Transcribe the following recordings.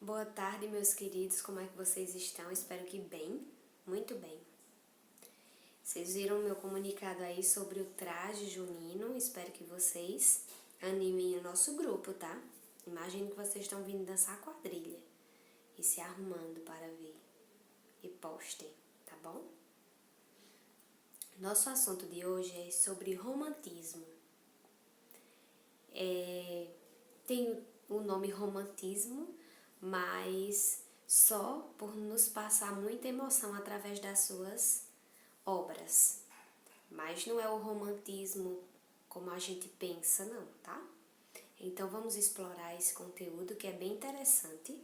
Boa tarde, meus queridos, como é que vocês estão? Espero que bem, muito bem. Vocês viram meu comunicado aí sobre o traje junino? Espero que vocês animem o nosso grupo, tá? Imagino que vocês estão vindo dançar quadrilha e se arrumando para ver. E postem, tá bom? Nosso assunto de hoje é sobre romantismo. Tem o nome romantismo, mas só por nos passar muita emoção através das suas obras. Mas não é o romantismo como a gente pensa, não, tá? Então vamos explorar esse conteúdo que é bem interessante.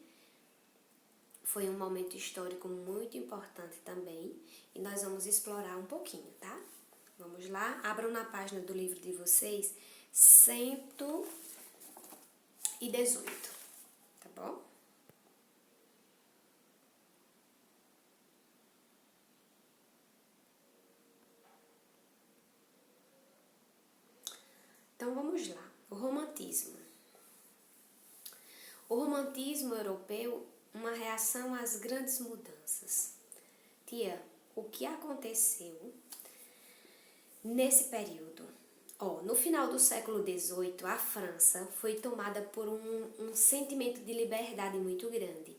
Foi um momento histórico muito importante também e nós vamos explorar um pouquinho, tá? Vamos lá? Abram na página do livro de vocês 118, tá bom? Então vamos lá. O romantismo. O romantismo europeu, uma reação às grandes mudanças. Tia, o que aconteceu nesse período? No final do século XVIII, a França foi tomada por um sentimento de liberdade muito grande.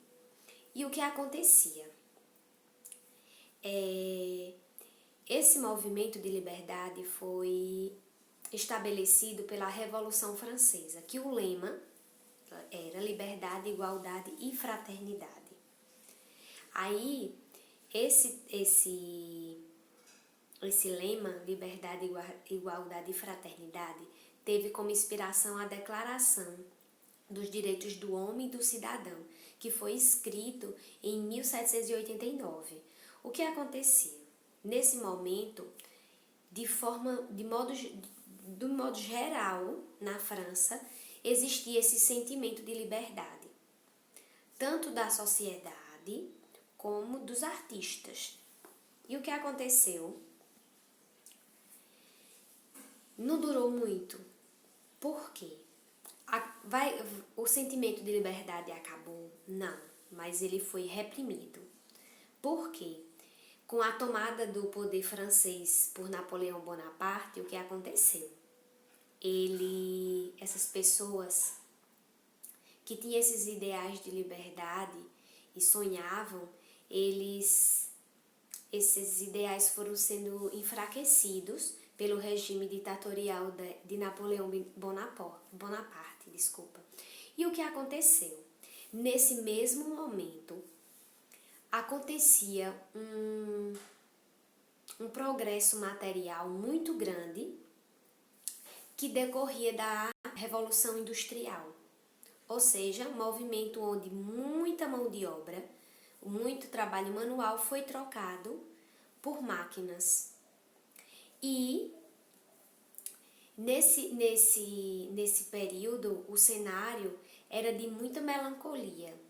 E o que acontecia? Esse movimento de liberdade foi estabelecido pela Revolução Francesa, que o lema era liberdade, igualdade e fraternidade. Aí, esse lema, liberdade, igualdade e fraternidade, teve como inspiração a Declaração dos Direitos do Homem e do Cidadão, que foi escrito em 1789. O que acontecia? Nesse momento, de modo geral, na França, existia esse sentimento de liberdade, tanto da sociedade como dos artistas. E o que aconteceu? Não durou muito. Por quê? O sentimento de liberdade acabou? Não, mas ele foi reprimido. Por quê? Com a tomada do poder francês por Napoleão Bonaparte, o que aconteceu? Essas pessoas que tinham esses ideais de liberdade e sonhavam, esses ideais foram sendo enfraquecidos pelo regime ditatorial de Napoleão Bonaparte, desculpa. E o que aconteceu? Nesse mesmo momento, acontecia um progresso material muito grande que decorria da Revolução Industrial. Ou seja, um movimento onde muita mão de obra, muito trabalho manual foi trocado por máquinas. E nesse período, o cenário era de muita melancolia.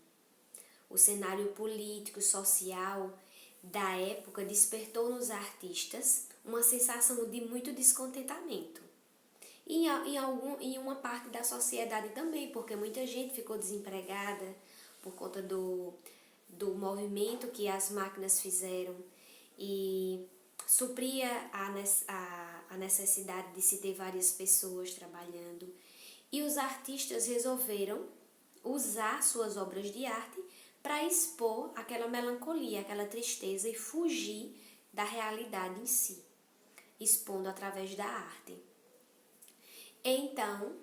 O cenário político, social da época despertou nos artistas uma sensação de muito descontentamento. E em uma parte da sociedade também, porque muita gente ficou desempregada por conta do movimento que as máquinas fizeram e supria a necessidade de se ter várias pessoas trabalhando. E os artistas resolveram usar suas obras de arte para expor aquela melancolia, aquela tristeza e fugir da realidade em si, expondo através da arte. Então,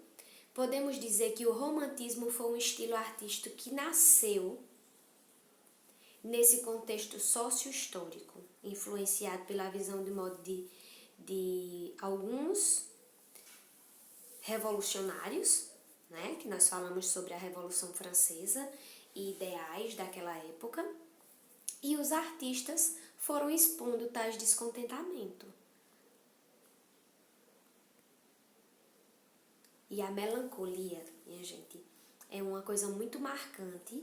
podemos dizer que o romantismo foi um estilo artístico que nasceu nesse contexto sócio-histórico, influenciado pela visão de alguns revolucionários, né, que nós falamos sobre a Revolução Francesa e ideais daquela época, e os artistas foram expondo tais descontentamento. E a melancolia, minha gente, é uma coisa muito marcante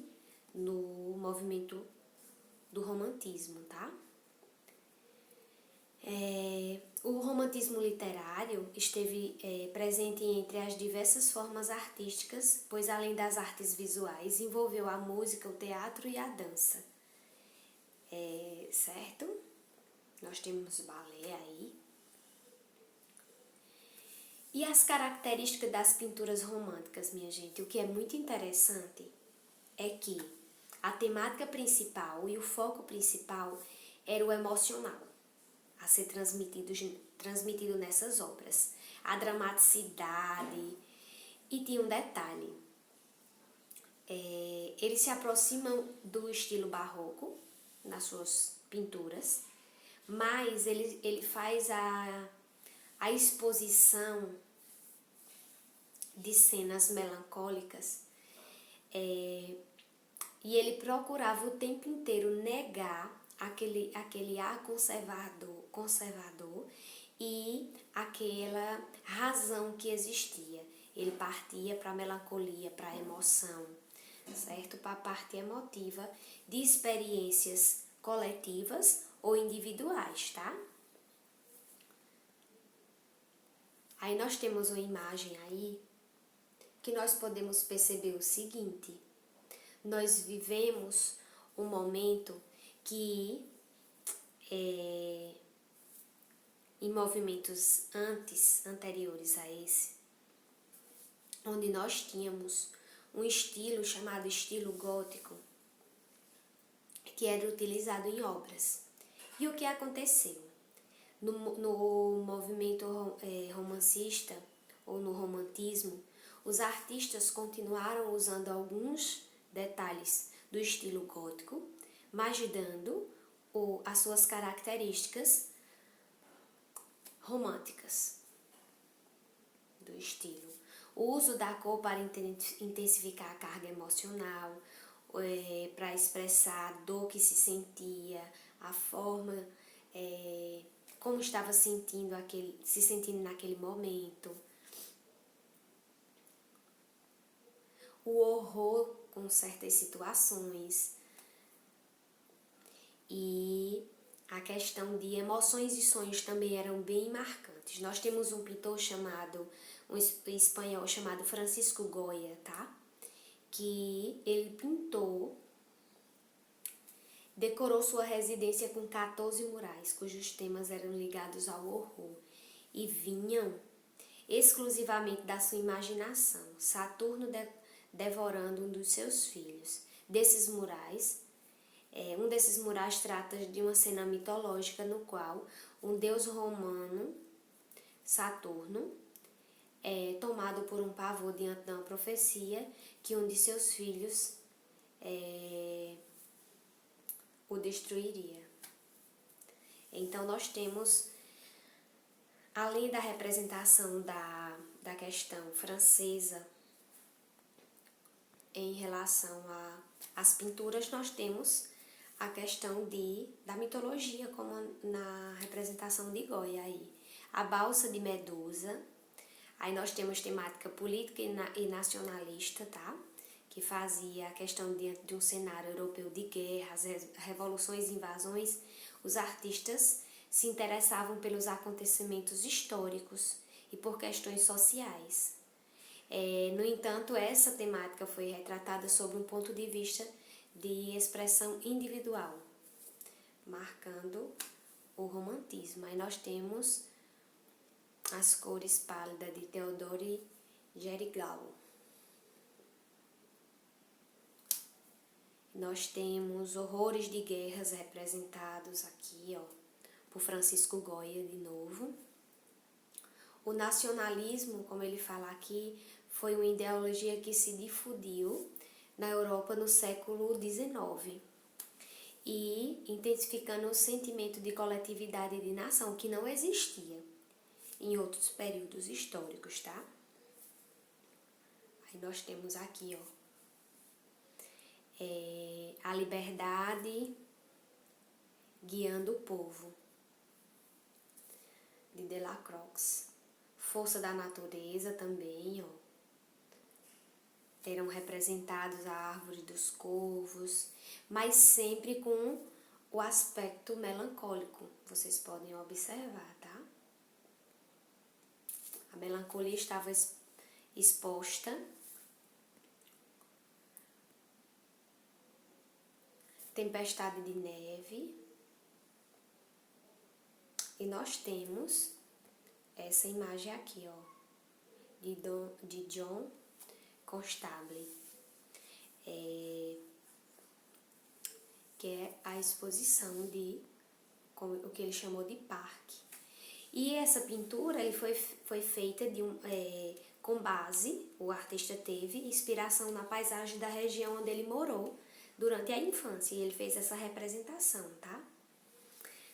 no movimento do romantismo, tá? O romantismo literário esteve presente entre as diversas formas artísticas, pois além das artes visuais, envolveu a música, o teatro e a dança. Certo? Nós temos balé aí. E as características das pinturas românticas, minha gente, o que é muito interessante é que a temática principal e o foco principal era o emocional a ser transmitido nessas obras. A dramaticidade. E tinha um detalhe. Eles se aproximam do estilo barroco nas suas pinturas, mas ele faz a exposição de cenas melancólicas e ele procurava o tempo inteiro negar aquele ar conservador e aquela razão que existia. Ele partia para a melancolia, para a emoção, certo? Para a parte emotiva de experiências coletivas ou individuais, tá? Aí nós temos uma imagem aí que nós podemos perceber o seguinte: nós vivemos um momento que em movimentos anteriores a esse, onde nós tínhamos um estilo chamado estilo gótico, que era utilizado em obras. E o que aconteceu? No movimento romancista, ou no romantismo, os artistas continuaram usando alguns detalhes do estilo gótico, mas dando as suas características românticas do estilo. O uso da cor para intensificar a carga emocional, para expressar a dor que se sentia, a forma como estava se sentindo naquele momento. O horror com certas situações. E a questão de emoções e sonhos também eram bem marcantes. Nós temos um pintor um espanhol chamado Francisco Goya, tá? Que ele decorou sua residência com 14 murais, cujos temas eram ligados ao horror e vinham exclusivamente da sua imaginação. Saturno devorando um dos seus filhos. Um desses murais trata de uma cena mitológica no qual um deus romano, Saturno, é tomado por um pavor diante de uma profecia que um de seus filhos o destruiria. Então nós temos, além da representação da questão francesa em relação às pinturas, nós temos a questão da mitologia, como na representação de Goya aí. A balsa de Medusa, aí nós temos temática política e nacionalista, tá? Que fazia a questão diante de um cenário europeu de guerras, revoluções e invasões, os artistas se interessavam pelos acontecimentos históricos e por questões sociais. No entanto, essa temática foi retratada sob um ponto de vista de expressão individual, marcando o romantismo. Aí nós temos as cores pálidas de Theodore Gérigal. Nós temos horrores de guerras representados aqui, por Francisco Goya de novo. O nacionalismo, como ele fala aqui, foi uma ideologia que se difundiu na Europa no século XIX e intensificando o sentimento de coletividade e de nação que não existia em outros períodos históricos, tá? Aí nós temos aqui, a liberdade guiando o povo, de Delacroix. Força da natureza também, Eram representados a árvore dos corvos, mas sempre com o aspecto melancólico. Vocês podem observar, tá? A melancolia estava exposta. Tempestade de neve. E nós temos essa imagem aqui, ó, de John Constable, que é a exposição de o que ele chamou de parque. E essa pintura ele foi feita com base, o artista teve inspiração na paisagem da região onde ele morou durante a infância, e ele fez essa representação, tá?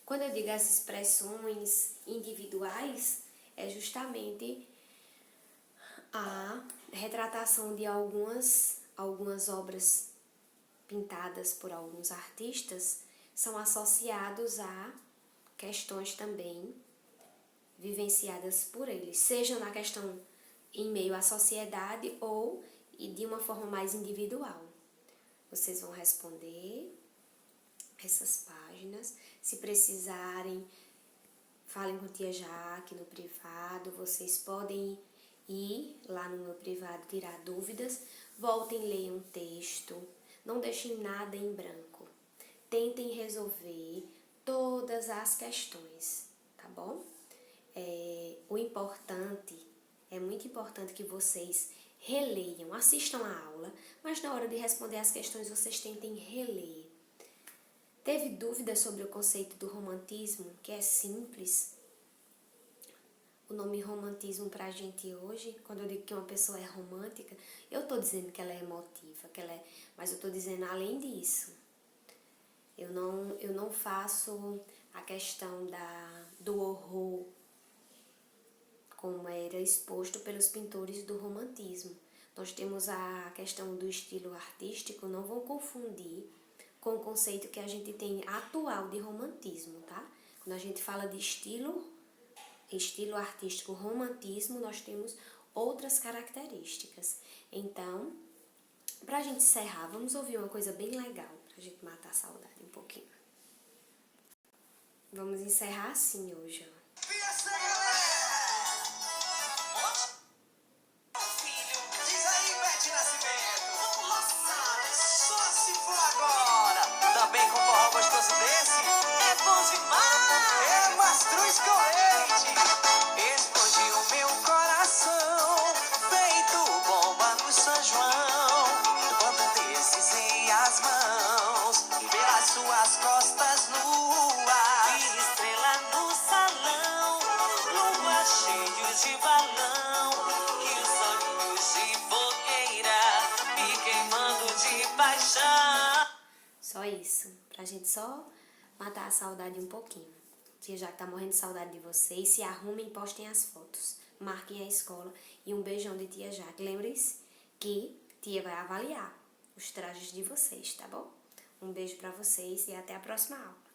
Quando eu digo as expressões individuais, é justamente a retratação de algumas obras pintadas por alguns artistas são associados a questões também vivenciadas por eles, seja na questão em meio à sociedade ou de uma forma mais individual. Vocês vão responder essas páginas. Se precisarem, falem com tia Jaque no privado. Vocês podem ir lá no meu privado tirar dúvidas. Voltem, leiam o texto. Não deixem nada em branco. Tentem resolver todas as questões, tá bom? É muito importante que vocês releiam, assistam a aula, mas na hora de responder as questões vocês tentem reler. Teve dúvida sobre o conceito do romantismo, que é simples? O nome romantismo pra gente hoje, quando eu digo que uma pessoa é romântica, eu tô dizendo que ela é emotiva, mas eu tô dizendo além disso. Eu não faço a questão do horror, como era exposto pelos pintores do romantismo. Nós temos a questão do estilo artístico, não vão confundir com o conceito que a gente tem atual de romantismo, tá? Quando a gente fala de estilo artístico, romantismo, nós temos outras características. Então, pra gente encerrar, vamos ouvir uma coisa bem legal, pra gente matar a saudade um pouquinho. Vamos encerrar assim hoje, ó. Também com forró gostoso desse, é bom demais. É mastruz com leite, explodiu meu coração, feito bomba no São João. Quando deslizei as mãos, pelas suas costas lua, e estrela no salão, lua cheio de balão, e os olhos de fogueira me queimando de paixão. Só isso, pra gente só matar a saudade um pouquinho. Tia já tá morrendo de saudade de vocês. Se arrumem e postem as fotos. Marquem a escola. E um beijão de tia Jaque. Lembrem-se que tia vai avaliar os trajes de vocês, tá bom? Um beijo pra vocês e até a próxima aula.